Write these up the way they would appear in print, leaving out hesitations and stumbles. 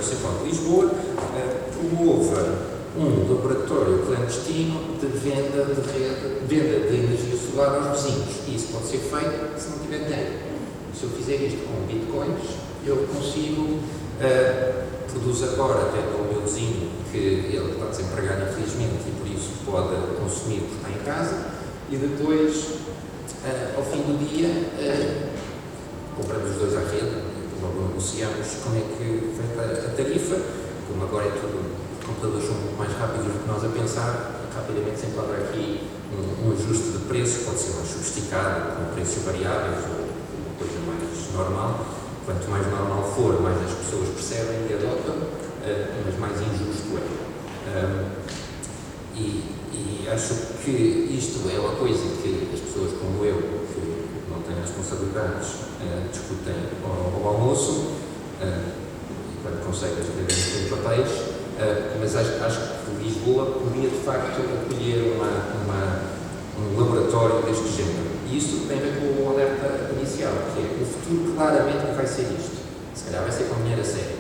Municipal de Lisboa promove um laboratório clandestino de venda de energia solar aos vizinhos. E isso pode ser feito se não tiver dinheiro. Se eu fizer isto com bitcoins, eu consigo, produz agora até para o meu vizinho, que ele está desempregado infelizmente e por isso pode consumir porque está em casa, e depois, ao fim do dia, compramos os dois à rede, logo negociamos como é que é feita a tarifa. Como agora é tudo, os computadores são muito mais rápidos do que nós a pensar, rapidamente se enquadra aqui um ajuste de preços, pode ser mais sofisticado, com preços variáveis ou uma coisa mais normal. Quanto mais normal for, mais as pessoas percebem e adotam, mas mais injusto é. E acho que isto é uma coisa que as pessoas como eu, que não têm responsabilidades, discutem ao almoço, quando conseguem escrever em papéis, mas acho que Lisboa podia de facto acolher um laboratório deste género. E isso tem a ver com o alerta inicial, que é o futuro claramente vai ser isto. Se calhar vai ser com dinheiro a sério.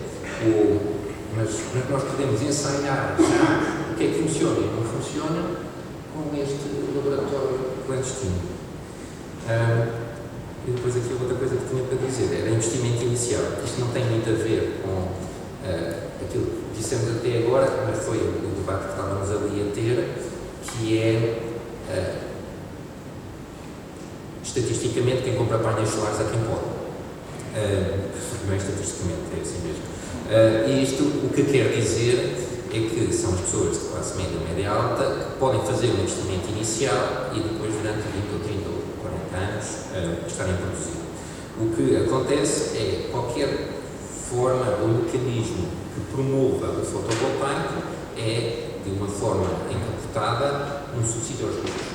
Mas nós podemos ensaiar já o que é que funciona e não funciona com este laboratório clandestino. E depois aqui outra coisa que tinha para dizer era investimento inicial. Isto não tem muito a ver com aquilo que dissemos até agora, mas foi o debate que estávamos ali a ter, que é estatisticamente quem compra painéis solares é quem pode. Não é estatisticamente, é assim mesmo. E isto o que quer dizer é que são as pessoas de classe média ou média alta que podem fazer um investimento inicial e depois durante 20 ou 30 ou 40 anos estarem a produzir. O que acontece é qualquer forma ou mecanismo que promova o fotovoltaico é, de uma forma encapotada, um subsídio aos ricos.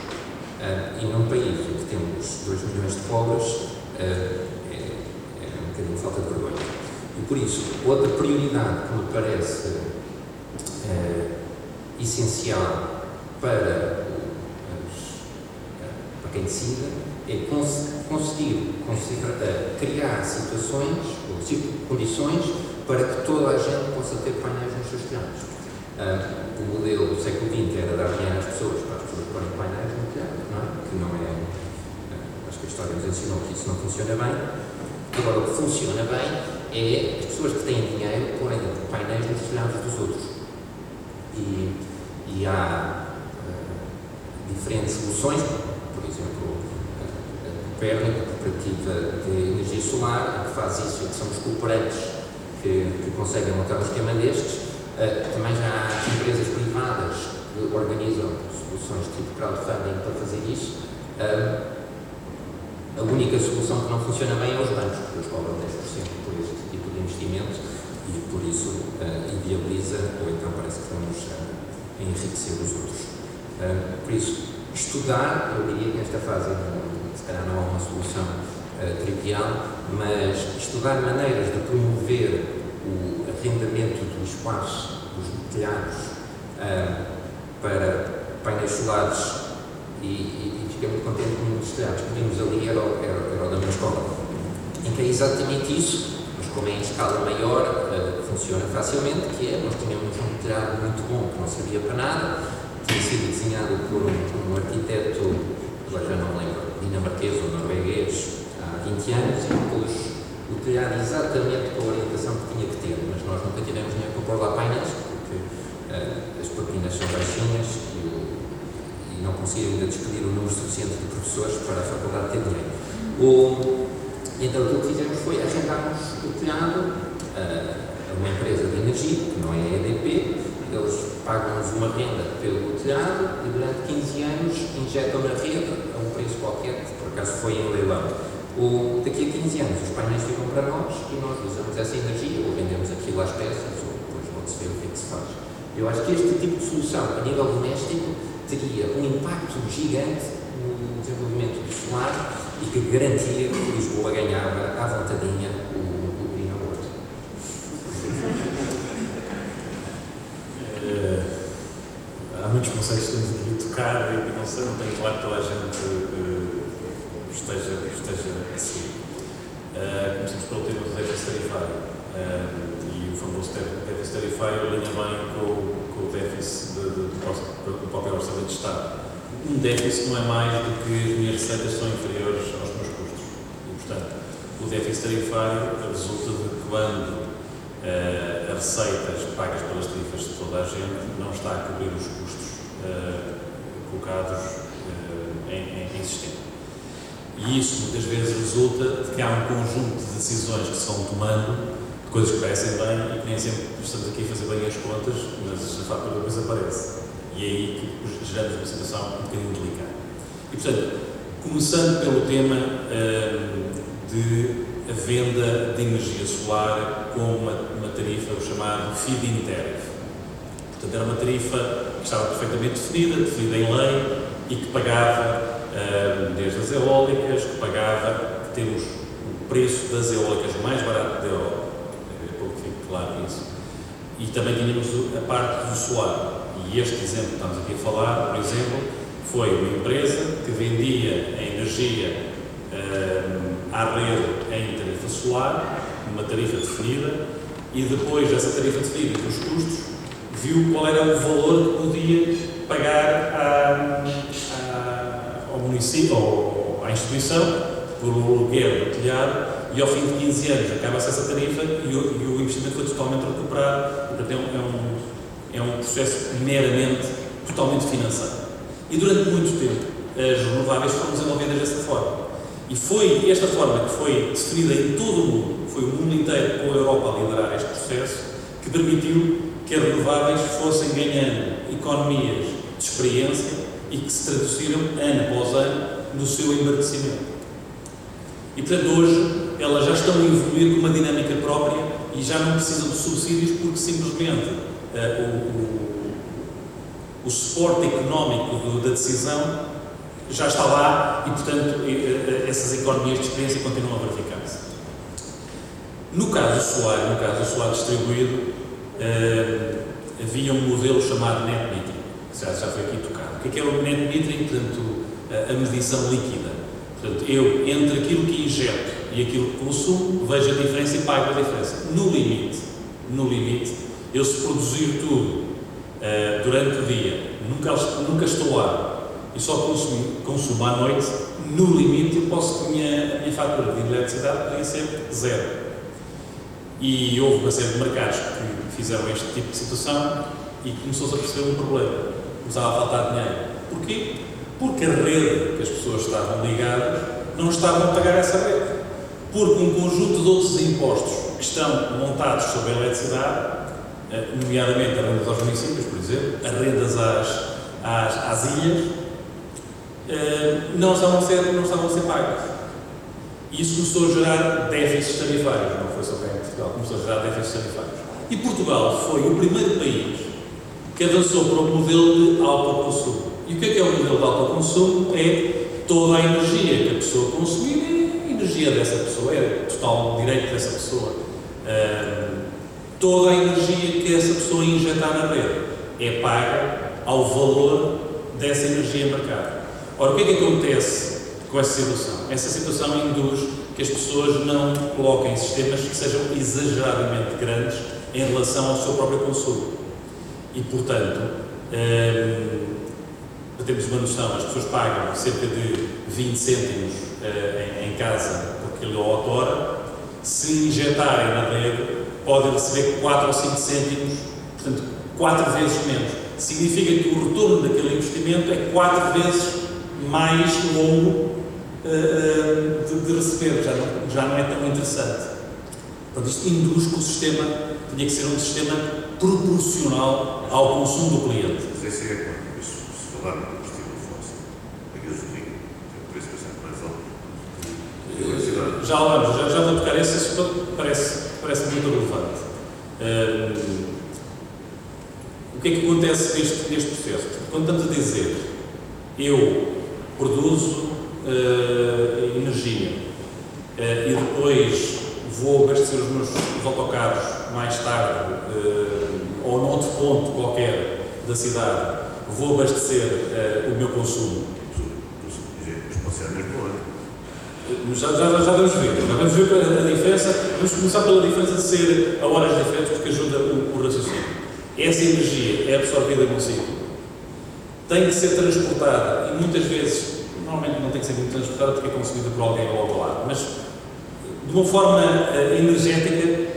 E num país em que temos 2 milhões de pobres, é um bocadinho falta de vergonha. E por isso, outra prioridade que me parece essencial para quem decide é conseguir criar situações ou condições para que toda a gente possa ter painéis nos seus telhados. O modelo do século XX era dar dinheiro às pessoas para as pessoas porem painéis no telhado, não é? Que não é. Acho que a história nos ensinou que isso não funciona bem. Agora, o que funciona bem é as pessoas que têm dinheiro porem painéis nos telhados dos outros. E há diferentes soluções, por exemplo, a Copérnico, a cooperativa de energia solar, que faz isso e que são os cooperantes que conseguem montar um esquema destes. Também já há empresas privadas que organizam soluções tipo crowdfunding para fazer isso. A única solução que não funciona bem é os bancos, porque eles cobram 10% por este tipo de investimento e por isso inviabiliza, ou então parece que estamos a enriquecer os outros. Por isso, estudar, eu diria que nesta fase se calhar não há uma solução trivial, mas estudar maneiras de promover o arrendamento do espaço dos telhados para painéis solares e fiquei muito contente com um dos telhados que vimos ali, era o da minha escola, em que é exatamente isso, mas como é em escala maior, funciona facilmente, que é, nós tínhamos um telhado muito bom que não servia para nada, tinha sido desenhado por um arquiteto, agora já não lembro, dinamarquês ou norueguês, há 20 anos, e depois o telhado exatamente com a orientação que tinha que ter, mas nós nunca tivemos dinheiro para pôr lá painéis, porque as propinas são baixinhas e não conseguia ainda despedir o número suficiente de professores para a faculdade ter dinheiro. Então o que fizemos foi arrendarmos o telhado a uma empresa de energia, que não é a EDP, eles pagam-nos uma renda pelo telhado e durante 15 anos injetam na rede a um preço qualquer, que por acaso foi em leilão. Daqui a 15 anos os painéis ficam para nós e nós usamos essa energia ou vendemos aquilo às peças ou depois pode-se ver o que é que se faz. Eu acho que este tipo de solução a nível doméstico teria um impacto gigante no desenvolvimento do solar e que garantia que Lisboa ganhava à vontadinha o Green Award. Há muitos conceitos que temos aqui a tocar e não sei, não tenho claro que toda a gente esteja a seguir. Começamos pelo tema do déficit tarifário e o famoso déficit tarifário alinha bem com o déficit do próprio Orçamento de Estado. Um déficit não é mais do que as minhas receitas são inferiores aos meus custos. E, portanto, o déficit tarifário resulta de quando as receitas pagas pelas tarifas de toda a gente não está a cobrir os custos colocados em sistema. E isso muitas vezes resulta de que há um conjunto de decisões que se vão tomando, de coisas que parecem bem e que nem sempre estamos aqui a fazer bem as contas, mas a fatura depois aparece. E é aí que geramos uma situação um bocadinho delicada. E, portanto, começando pelo tema de a venda de energia solar com uma tarifa, o chamado feed-in tariff. Portanto, era uma tarifa que estava perfeitamente definida em lei e que pagava desde as eólicas, que pagava, que temos o preço das eólicas mais barato da Europa, é pouco fique claro isso, e também tínhamos a parte do solar. E este exemplo que estamos aqui a falar, por exemplo, foi uma empresa que vendia a energia à rede em tarifa solar, uma tarifa definida, e depois dessa tarifa definida dos custos, viu qual era o valor que podia pagar ao município, ou à instituição, por aluguer do telhado, e ao fim de 15 anos acaba-se essa tarifa e o investimento foi totalmente recuperado. Portanto, é um processo meramente, totalmente financeiro. E durante muito tempo, as renováveis foram desenvolvidas dessa forma. E foi esta forma que foi definida em todo o mundo, foi o mundo inteiro com a Europa a liderar este processo, que permitiu que as renováveis fossem ganhando economias de experiência e que se traduziram, ano após ano, no seu embarquecimento. E, portanto, hoje elas já estão a evoluir com uma dinâmica própria e já não precisam de subsídios porque simplesmente o suporte económico da decisão já está lá e, portanto, essas economias de experiência continuam a verificar-se. No caso do solar distribuído, havia um modelo chamado net metering, que já foi aqui tocado. O que é o net metering? Portanto, a medição líquida. Portanto, eu, entre aquilo que injeto e aquilo que consumo, vejo a diferença e pago a diferença. No limite, eu se produzir tudo durante o dia, nunca estou lá e só consumo à noite, no limite eu posso, a minha fatura de eletricidade poderia ser zero. E houve uma série de mercados que fizeram este tipo de situação e começou-se a perceber um problema. Começava a faltar dinheiro. Porquê? Porque a rede que as pessoas estavam ligadas não estavam a pagar essa rede. Porque um conjunto de outros impostos que estão montados sobre a eletricidade, nomeadamente a renda aos municípios, por exemplo, as rendas às ilhas, não estavam a ser pagas. E isso começou a gerar déficits tarifários, não foi só cá em Portugal, começou a gerar déficits tarifários. E Portugal foi o primeiro país que avançou para o modelo de autoconsumo. E o que é o modelo de autoconsumo? É toda a energia que a pessoa consumir, é a energia dessa pessoa, é total direito dessa pessoa. Toda a energia que essa pessoa injetar na rede é paga ao valor dessa energia em mercado. Ora, o que é que acontece com essa situação? Essa situação induz que as pessoas não coloquem sistemas que sejam exageradamente grandes em relação ao seu próprio consumo. E, portanto, para termos uma noção, as pessoas pagam cerca de 20 cêntimos em casa por quilowatt-hora. Se injetarem na rede, podem receber 4 ou 5 cêntimos, portanto, 4 vezes menos. Significa que o retorno daquele investimento é 4 vezes mais longo de receber, já não é tão interessante. Portanto, isto induz que o sistema tinha que ser um sistema proporcional ao consumo do cliente. Mas esse é quando? Se falar no combustível fóssil, a gasolina, tem um preço bastante mais alto. Já vou tocar esse parece muito relevante. O que é que acontece neste processo? Quando estamos a dizer eu produzo energia e depois vou abastecer os meus autocarros mais tarde ou noutro ponto qualquer da cidade, vou abastecer o meu consumo. Mas pode ser a mesma hora. Já vamos ver a diferença. Vamos começar pela diferença de ser a horas diferentes, porque ajuda o raciocínio. Essa energia é absorvida num ciclo, tem que ser transportada e muitas vezes, normalmente não tem que ser muito transportada porque é consumida por alguém ao outro lado, mas de uma forma energética,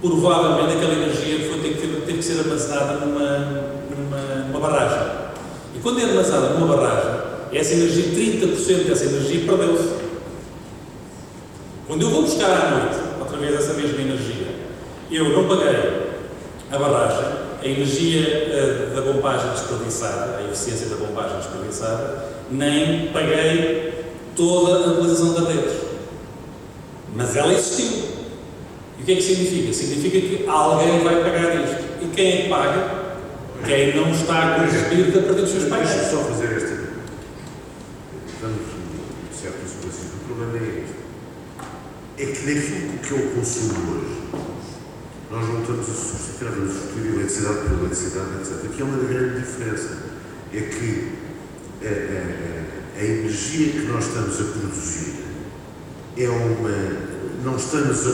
provavelmente aquela energia teve que ser armazenada numa barragem. E quando é armazenada numa barragem, essa energia, 30% dessa energia perdeu-se. Quando eu vou buscar à noite, através dessa mesma energia, eu não paguei a barragem, a energia da bombagem desperdiçada, a eficiência da bombagem desperdiçada, nem paguei toda a utilização da rede. Mas ela existiu. E o que é que significa? Significa que alguém vai pagar isto. E quem é que paga? Quem não está a cuspir a partir dos seus pais. Deixa-me só fazer esta. Vamos certo sobre isso. O problema é este. É que naquilo que eu consumo hoje, nós não estamos a substituir eletricidade por eletricidade, etc. Aqui é uma grande diferença. É que a energia que nós estamos a produzir não estamos a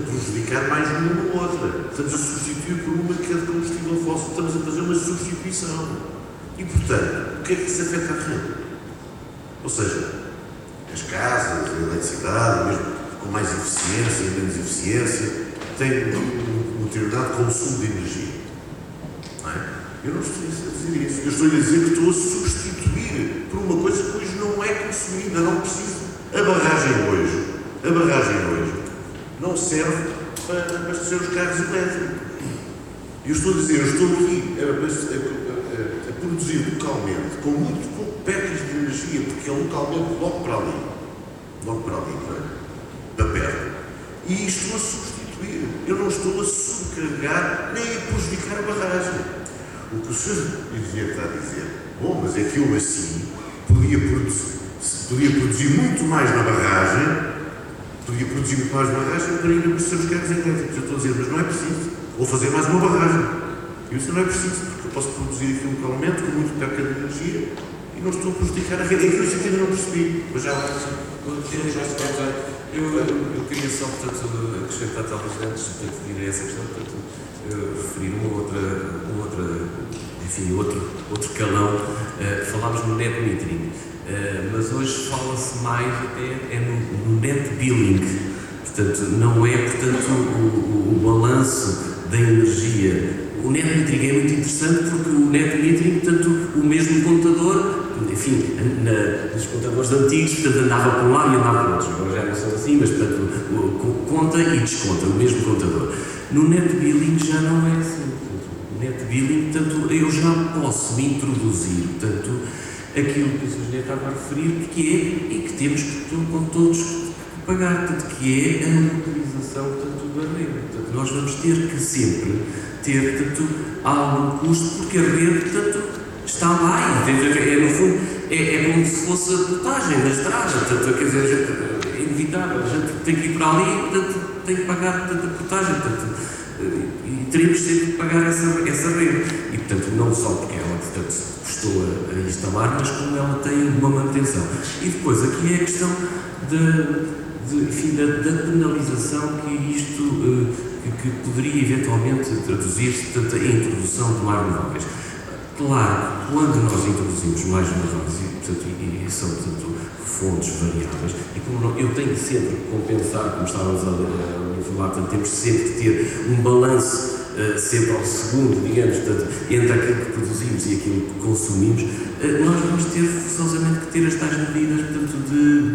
prejudicar mais nenhuma outra. Estamos a substituir por uma que é de combustível fóssil. Estamos a fazer uma substituição. E, portanto, o que é que isso afeta a renda? Ou seja, as casas, a eletricidade, mesmo com mais eficiência e menos eficiência, têm um determinado consumo de energia. Não é? Eu não estou a dizer isso. Eu estou a dizer que estou a substituir por uma coisa que hoje não é consumida, não preciso. A barragem hoje não serve para abastecer os carros elétricos. Eu estou a dizer, eu estou aqui a produzir localmente, com muito pouco percas de energia, porque é localmente logo para ali, não é? Para perto. E estou a substituir. Eu não estou a subcarregar nem a prejudicar a barragem. O que o senhor engenheiro está a dizer, bom, mas é que eu assim podia produzir muito mais na barragem, para ir abastecer os carros elétricos. Eu estou a dizer, mas não é preciso. Vou fazer mais uma barragem. E isso não é preciso, porque eu posso produzir aqui localmente com muito perca de energia e não estou a prejudicar a rede. É que eu ainda não percebi, mas já vai. Eu queria só, portanto, acrescentar talvez antes de ir a essa questão, portanto, referir outro calão. Falámos no net metering, mas hoje fala-se mais até no net billing. Portanto, não é, portanto, o balanço da energia. O net metering é muito interessante porque o net metering, portanto, o mesmo contador, enfim, nos contadores antigos, portanto, andava por um lado e andava por outro. Agora já não são assim, mas, portanto, conta e desconta, o mesmo contador. No net billing já não é assim. Portanto, o net billing, portanto, eu já posso me introduzir, portanto, aquilo que o Sr. Engenheiro estava a referir, que é, e que temos que todos pagar, portanto, que é a utilização, portanto, da rede. Portanto, nós vamos ter que sempre ter, portanto, algum custo, porque a rede, portanto, está lá e, no fundo, é como se fosse a portagem da estrada, portanto, quer dizer, é inevitável, a gente tem que ir para ali, portanto, tem que pagar, portanto, a portagem, portanto, e teremos sempre que pagar essa rede. E, portanto, não só porque ela, portanto, custou a instalar, mas como ela tem uma manutenção. E depois, aqui é a questão da penalização que isto que poderia eventualmente traduzir-se, portanto, a introdução de mais renováveis. Claro, quando nós introduzimos mais renováveis e são, portanto, fontes variáveis, e como eu tenho sempre que compensar, como estávamos a falar, portanto, temos sempre que ter um balanço sempre ao segundo, digamos, portanto, entre aquilo que produzimos e aquilo que consumimos, nós vamos ter forçosamente que ter as tais medidas, portanto,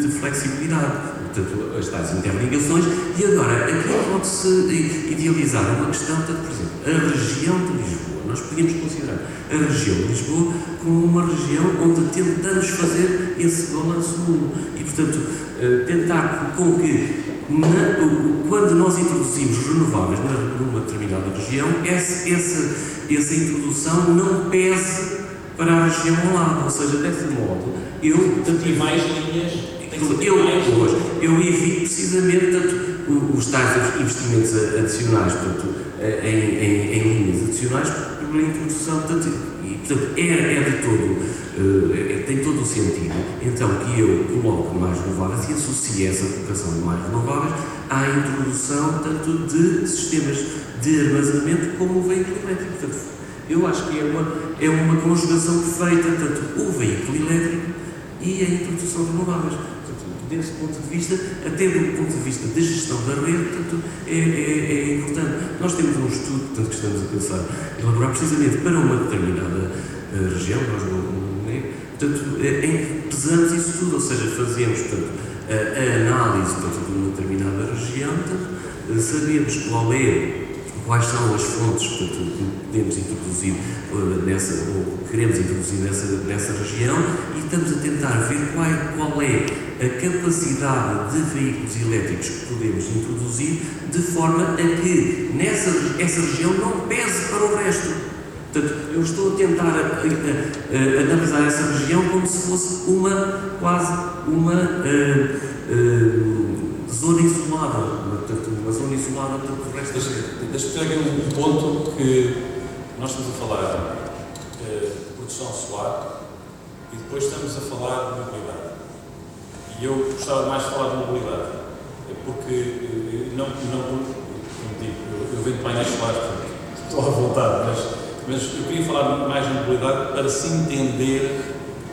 de flexibilidade, portanto, as tais interligações. E agora, aqui pode-se idealizar uma questão, portanto, por exemplo, a região de Lisboa. Nós podíamos considerar a região de Lisboa como uma região onde tentamos fazer esse balanço nulo e, portanto, tentar com que, quando nós introduzimos renováveis numa determinada região, essa introdução não pese para a região ao lado, ou seja, desse modo, E mais linhas. eu evito precisamente, portanto, os tais investimentos adicionais, portanto, em linhas adicionais, pela introdução, portanto, é de todo tem todo o sentido, então, que eu coloque mais renováveis e associe essa colocação de mais renováveis à introdução tanto de sistemas de armazenamento como o veículo elétrico. Portanto, eu acho que é uma conjugação perfeita, tanto o veículo elétrico e a introdução de renováveis. Portanto, desse ponto de vista, até do ponto de vista da gestão da rede, portanto, é importante. Nós temos um estudo, portanto, que estamos a pensar em elaborar precisamente para uma determinada região, nós portanto, em que pesamos isso tudo, ou seja, fazemos, portanto, a análise, portanto, de uma determinada região, portanto, sabemos quais são as fontes, portanto, que podemos introduzir ou queremos introduzir nessa região, e estamos a tentar ver qual é a capacidade de veículos elétricos que podemos introduzir, de forma a que essa região não pese para o resto. Portanto, eu estou a tentar analisar essa região como se fosse quase uma zona isolada, portanto, uma zona isolada do resto da rede. Deixa-me ter aqui um ponto que nós estamos a falar de produção solar e depois estamos a falar de mobilidade. E eu gostava mais de falar de mobilidade, porque como digo, eu venho de painéis solares, portanto, estou à vontade, mas eu queria falar mais de mobilidade para se entender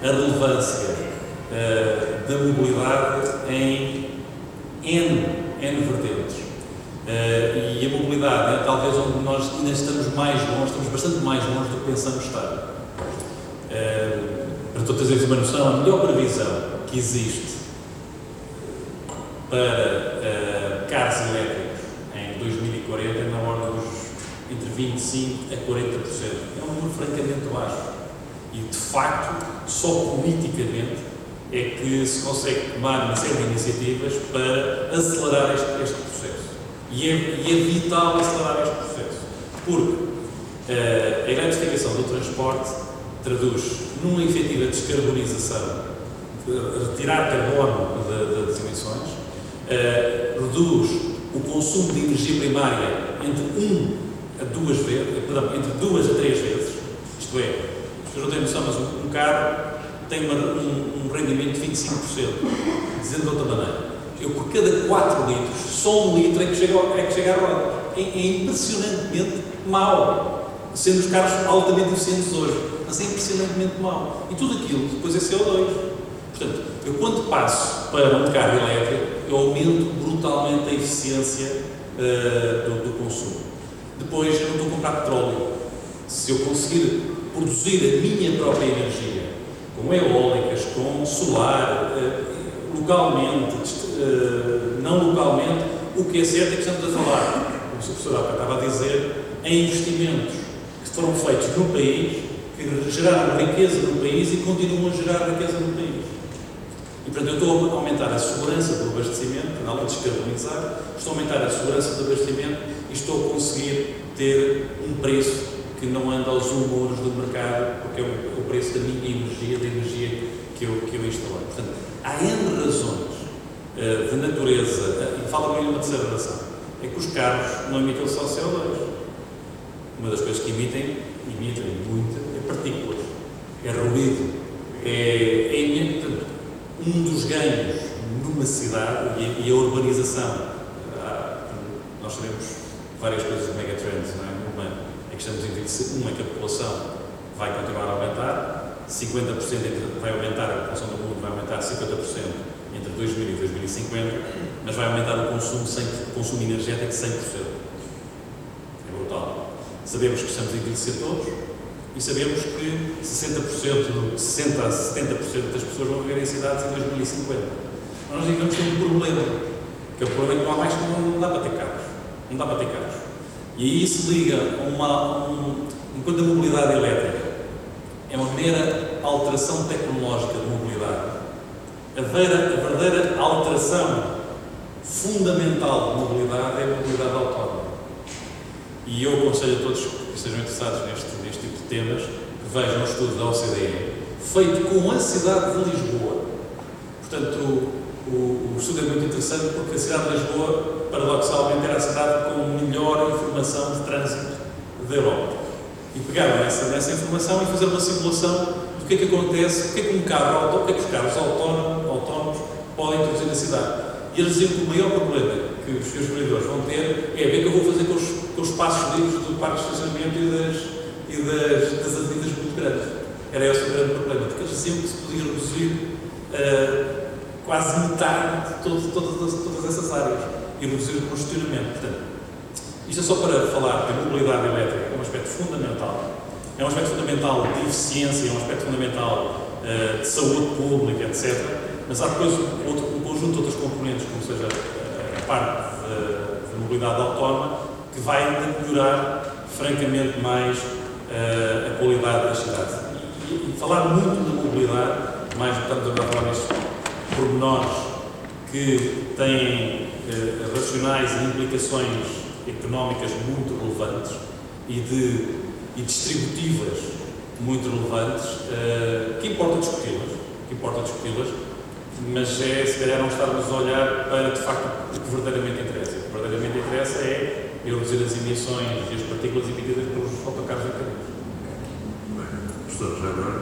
a relevância da mobilidade em N vertentes. E a mobilidade é talvez onde nós ainda estamos bastante mais longe do que pensamos estar. Para todos teres uma noção, a melhor previsão que existe para carros elétricos em 2040 é na ordem dos entre 25% a 40%. É um número francamente baixo. E, de facto, só politicamente é que se consegue tomar uma série de iniciativas para acelerar este processo. E é vital acelerar este processo. Porque a eletrificação do transporte traduz numa efetiva descarbonização, retirar carbono das emissões, reduz o consumo de energia primária entre 2 a 3 vezes. Isto é, as pessoas não têm noção, mas um carro tem um rendimento de 25%. Dizendo de outra maneira, eu por cada 4 litros, só 1 litro é que chega à roda. É impressionantemente mau, sendo os carros altamente eficientes hoje, mas é impressionantemente mau. E tudo aquilo depois é CO2. Portanto, eu quando passo para um carro elétrico, eu aumento brutalmente a eficiência do consumo. Depois, eu não estou a comprar petróleo. Se eu conseguir produzir a minha própria energia, com eólicas, com solar, localmente, não localmente, o que é certo é que estamos a falar, como o professor Alca estava a dizer, em investimentos que foram feitos no país, que geraram riqueza no país e continuam a gerar riqueza no país. E, portanto, eu estou a aumentar a segurança do abastecimento, além de descarbonizar, estou a aumentar a segurança do abastecimento e estou a conseguir ter um preço que não anda aos humores do mercado, porque é o preço da minha energia, da energia que eu instalei. Portanto, há N razões de natureza, e falta também uma terceira razão, é que os carros não emitem só CO2. Uma das coisas que emitem muito, é partículas, é ruído, um dos ganhos numa cidade e a urbanização. Nós sabemos várias coisas de megatrends, não é? Uma é que estamos a envelhecer, uma é que a população vai continuar a aumentar, 50% vai aumentar, a população do mundo vai aumentar 50% entre 2000 e 2050, mas vai aumentar o consumo energético 100%. É brutal. Sabemos que estamos a envelhecer todos e sabemos que 60% a 70% das pessoas vão viver em cidades em 2050. Nós vivemos com um problema, que é o problema que não dá para ter carros. Não dá para ter carros. E aí se liga enquanto a mobilidade elétrica é uma mera alteração tecnológica de mobilidade, a verdadeira alteração fundamental de mobilidade é a mobilidade autónoma. E eu aconselho a todos que estejam interessados neste tipo de temas que vejam o estudo da OCDE, feito com a cidade de Lisboa. Portanto, o estudo é muito interessante porque a cidade de Lisboa, paradoxalmente, era a cidade com melhor informação de trânsito da Europa. E pegaram nessa informação e fizeram uma simulação de o que é que acontece, o que é que os carros autónomos podem introduzir na cidade. E eles diziam que o maior problema que os seus vereadores vão ter é ver o que eu vou fazer com os espaços livres do parque de estacionamento e das avenidas muito grandes. Era esse o grande problema, porque eles diziam que se podia reduzir quase metade de todas essas áreas e reduzir o congestionamento. Portanto, isto é só para falar que a mobilidade elétrica é um aspecto fundamental. É um aspecto fundamental de eficiência, é um aspecto fundamental de saúde pública, etc. Mas há depois um conjunto de outras componentes, como seja a parte da mobilidade autónoma, que vai ainda melhorar francamente mais a qualidade das cidades. E falar muito da mobilidade, mais estamos agora a falar nestes pormenores que têm racionais e implicações económicas muito relevantes e distributivas muito relevantes, que importa discuti-las, mas se calhar não estarmos a olhar para, de facto, o que verdadeiramente interessa. O que verdadeiramente interessa é reduzir as emissões e as partículas emitidas pelos autocarros e caminhões. Professor, já agora?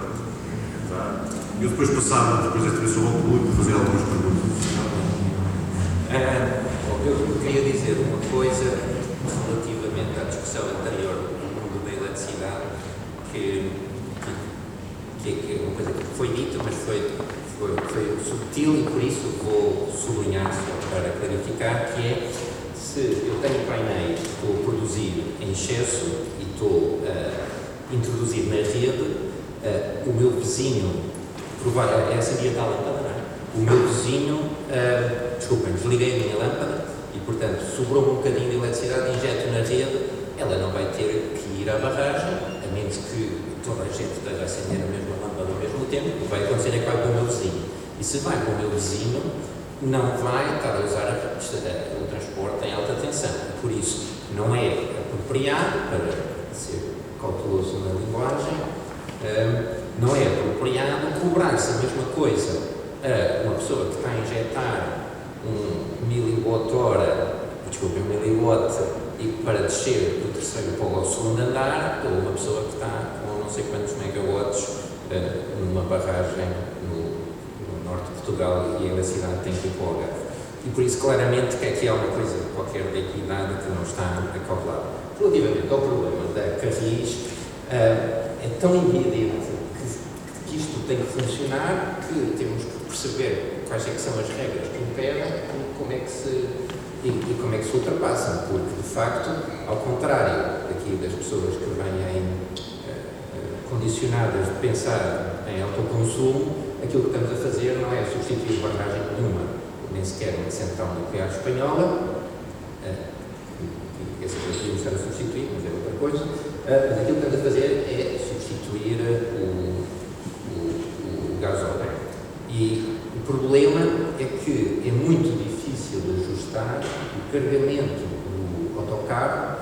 Tá. Eu depois passava, depois desta intervenção ao público, para fazer algumas perguntas. Eu queria dizer uma coisa relativamente à discussão anterior do mundo da eletricidade, que é uma coisa que foi dita, mas foi subtil e por isso vou sublinhar só para clarificar, que é, se eu tenho painéis, estou a produzir em excesso e estou a introduzir na rede, o meu vizinho, essa aqui está a lâmpada, não é? O meu vizinho, desliguei a minha lâmpada e, portanto, sobrou um bocadinho de eletricidade, injeto na rede, ela não vai ter que ir à barragem, a menos que toda a gente esteja a acender a mesma lâmpada ao mesmo tempo. O que vai acontecer é que vai para o meu vizinho. E se vai para o meu vizinho, não vai estar a usar o transporte em alta tensão. Por isso, não é apropriado, para ser cauteloso na linguagem, não é apropriado cobrar-se a mesma coisa a uma pessoa que está a injetar um miliwatt e para descer do terceiro para o segundo andar, ou uma pessoa que está com não sei quantos megawatts numa barragem no norte de Portugal e a cidade tem que ir para o Algarve. E por isso, claramente, que aqui há uma coisa qualquer da equidade que não está acautelada. Relativamente ao problema da Carris, é tão evidente que isto tem que funcionar que temos que perceber quais é que são as regras que imperam e como é que se ultrapassam, porque, de facto, ao contrário daqui das pessoas que vêm condicionadas de pensar em autoconsumo, aquilo que estamos a fazer não é substituir barragem nenhuma, nem sequer uma central nuclear espanhola, que essa podemos estar a substituir, mas é outra coisa, mas aquilo que estamos a fazer é substituir o gasóleo. E o problema é que é muito difícil ajustar o carregamento do autocarro,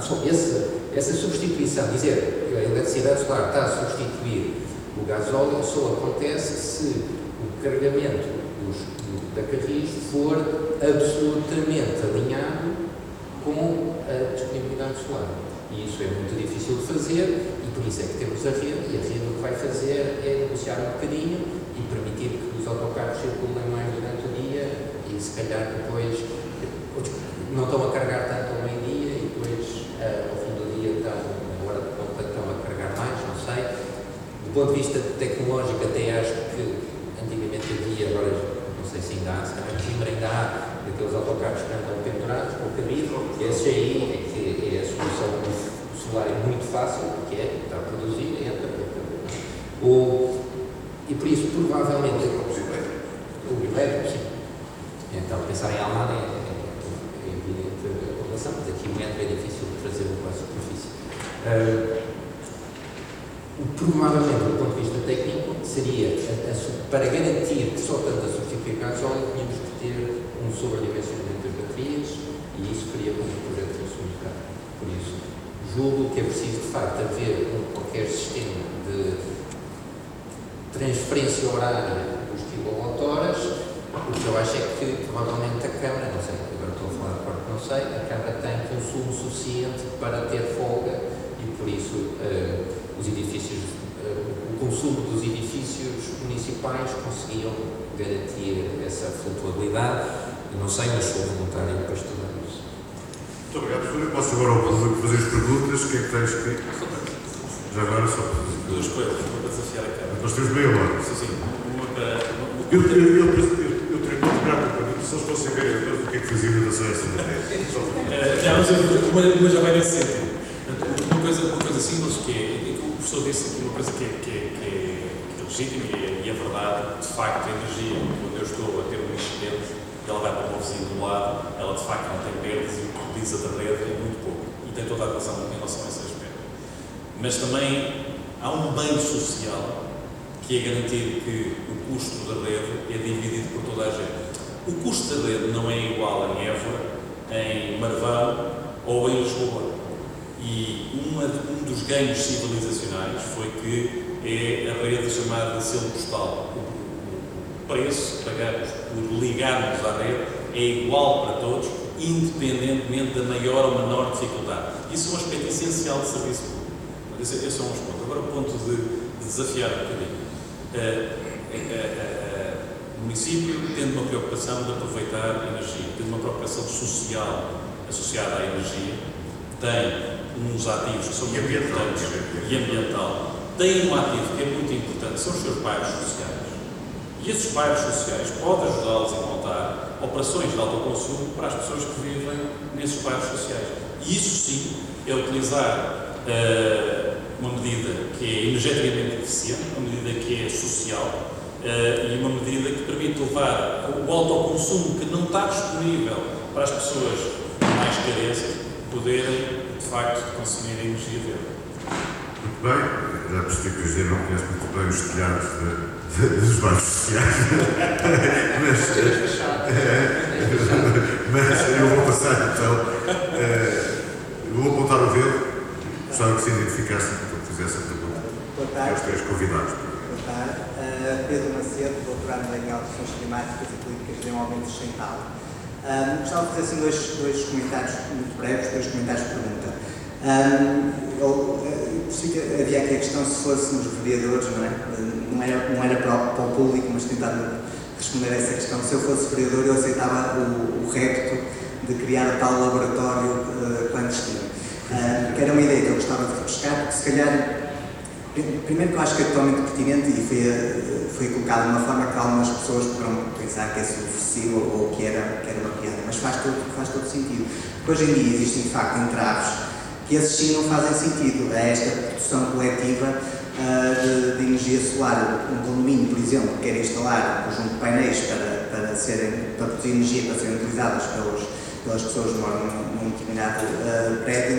essa substituição, dizer que a eletricidade solar está a substituir o gasóleo, só acontece se o carregamento da Carris for absolutamente alinhado com a disponibilidade solar. E isso é muito difícil de fazer e por isso é que temos a rede, e a rede o que vai fazer é negociar um bocadinho e permitir que os autocarros circulem mais durante o dia e se calhar depois não estão a carregar tanto ao meio-dia e depois ao fim do dia estão, na hora de ponta, estão a carregar mais, não sei. Do ponto de vista tecnológico, até acho que antigamente havia, agora não sei se ainda há, se calhar em Coimbra ainda há, daqueles autocarros que andam pendurados com o cabide, esse aí é que é a solução. O solar é muito fácil, porque está a produzir, entra. E por isso, provavelmente, o elétrico, sim. Então, pensar em Almada é evidente a população, mas aqui o metro é difícil de trazer para a superfície. Provavelmente, do ponto de vista técnico, seria, para garantir que só tanto a substituir gasóleo, tínhamos que ter um sobredimensionamento das baterias e isso faria com que o projeto fosse muito caro. Por isso, julgo que é preciso, de facto, haver qualquer sistema de transferência horária dos quilowatt-horas. O que eu acho é que, provavelmente, a Câmara, não sei, agora estou a falar de cor que não sei, a Câmara tem consumo suficiente para ter folga e, por isso, os edifícios, o consumo dos edifícios edifícios municipais conseguiam garantir essa flutuabilidade. Eu não sei, mas sou voluntário para estudar isso. Muito obrigado, professor. Eu posso agora ao público fazer as perguntas. O que é que tens escrito? Já agora só Duas coisas, uma para desafiar a Câmara. nós temos meia hora. Sim, uma para... Eu teria que pegar a pergunta, se eles fossem ver o que é que fazia em relação a essa matéria. Uma já vai nesse sentido. Uma coisa simples que é que o professor disse aqui, uma coisa que é legítima e é verdade. De facto, a energia, quando eu estou a ter um enchimento e ela vai para o meu vizinho do lado, ela de facto não tem perdas e o que utiliza da rede é muito pouco. E tem toda a razão em relação a esse aspecto. Mas também há um bem social que é garantir que o custo da rede é dividido por toda a gente. O custo da rede não é igual em Évora, em Marvão ou em Lisboa. E um dos ganhos civilizacionais foi que é a rede chamada de selo postal. O preço que pagamos por ligarmos à rede é igual para todos, independentemente da maior ou menor dificuldade. Isso é um aspecto essencial do serviço público. Esse é um ponto. Agora o ponto de desafiar um bocadinho. O município, tendo uma preocupação de aproveitar a energia, tendo uma preocupação social associada à energia, tem uns ativos que são muito importantes e ambiental, tem um ativo que é muito importante, são os seus bairros sociais. E esses bairros sociais podem ajudá-los a montar operações de autoconsumo para as pessoas que vivem nesses bairros sociais. E isso sim é utilizar uma medida que é energeticamente eficiente, uma medida que é social e uma medida que permite levar o autoconsumo que não está disponível para as pessoas mais carentes poderem, de facto, consumir a energia verde. Muito bem, já percebi que o José não conhece muito bem os telhados dos bairros sociais, mas eu vou passar então, vou apontar o dedo, gostava que se identificassem quando fizesse a pergunta. Boa tarde. E aos três convidados. Boa tarde. Pedro Macedo, doutorando em Alterações Climáticas e Políticas de Desenvolvimento Sustentável. Gostava de fazer assim dois comentários muito breves, dois comentários de pergunta. Havia aqui a questão se fôssemos vereadores, não é? Não era para o público, mas tentando responder a essa questão. Se eu fosse vereador, eu aceitava o repto de criar tal laboratório clandestino. Que era uma ideia que eu gostava de refrescar, porque se calhar, primeiro que eu acho que é totalmente pertinente e foi colocado de uma forma que algumas pessoas poderão pensar que é subversivo ou que era uma piada, mas faz todo sentido. Porque hoje em dia existem de facto entraves que esses sim não fazem sentido. É esta produção coletiva de energia solar. Um condomínio, por exemplo, que quer instalar um conjunto de painéis para produzir energia para serem utilizadas pelas pessoas que moram num determinado prédio,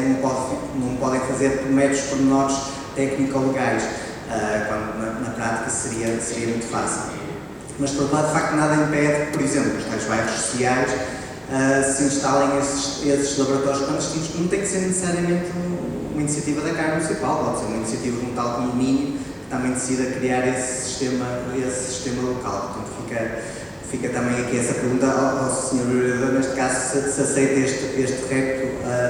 não podem fazer por métodos pormenores técnico-legais, quando na prática seria muito fácil. Mas, por outro lado, de facto, nada impede, por exemplo, os tais bairros sociais se instalem esses laboratórios clandestinos, que não tem que ser necessariamente uma iniciativa da Câmara Municipal, pode ser uma iniciativa de um tal condomínio que também decida criar esse sistema local. Portanto, fica também aqui essa pergunta ao Sr. Vereador, neste caso, se aceita este repto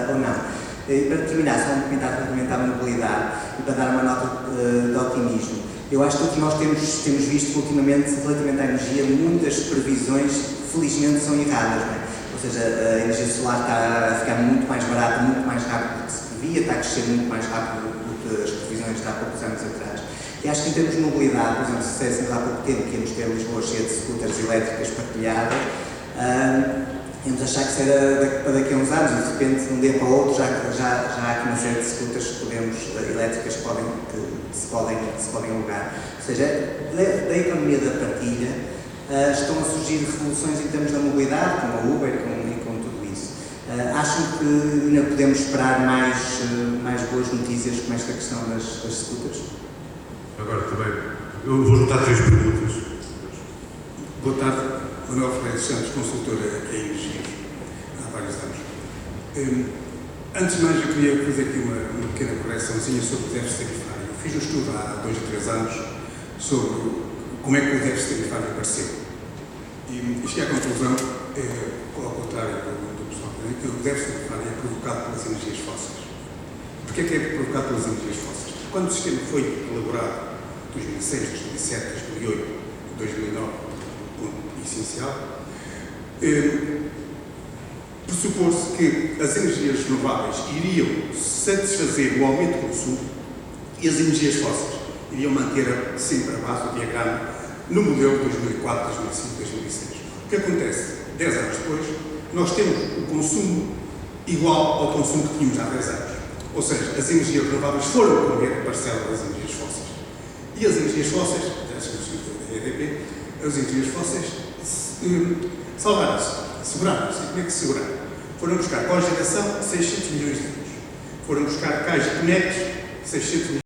ou não. E para terminar, só um comentário relativamente à mobilidade e para dar uma nota de otimismo. Eu acho que todos nós temos visto ultimamente, relativamente à energia, muitas previsões, felizmente, são erradas, não é? Ou seja, a energia solar está a ficar muito mais barata, muito mais rápido do que se devia, está a crescer muito mais rápido do que as previsões de há poucos anos atrás. E acho que em termos de mobilidade, por exemplo, se dissessemos há pouco tempo que íamos ter Lisboa cheia de scooters elétricas partilhadas, íamos achar que isso era para daqui a uns anos e de repente, de um dia para o outro, já há aqui uma série de scooters elétricas que se podem alugar. Ou seja, da economia da partilha estão a surgir revoluções em termos da mobilidade, como a Uber e com tudo isso. Acham que ainda podemos esperar mais boas notícias com esta questão das scooters? Agora também, eu vou juntar três perguntas. Boa tarde, Manuel Ferreira Santos, consultor em energia há vários anos. Antes de mais, eu queria fazer aqui uma pequena correçãozinha sobre o déficit tarifário. Eu fiz um estudo há 2 ou 3 anos sobre como é que o déficit tarifário apareceu. E cheguei à conclusão, ao contrário do pessoal, que o déficit tarifário é provocado pelas energias fósseis. Porquê é que é provocado pelas energias fósseis? Quando o sistema foi elaborado 2006, 2007, 2008, 2009, ponto essencial, pressupor-se que as energias renováveis iriam satisfazer o aumento do consumo e as energias fósseis iriam manter sempre a base do diagrama no modelo de 2004, 2005, 2006. O que acontece? 10 anos depois, nós temos o consumo igual ao consumo que tínhamos há 10 anos. Ou seja, as energias renováveis foram comer a parcela das energias fósseis. E as energias fósseis, da EDP, as energias fósseis salvaram-se, seguraram-se. Como é que se seguraram? Foram buscar cogeração 600 milhões de euros. Foram buscar cais de conectos 600 milhões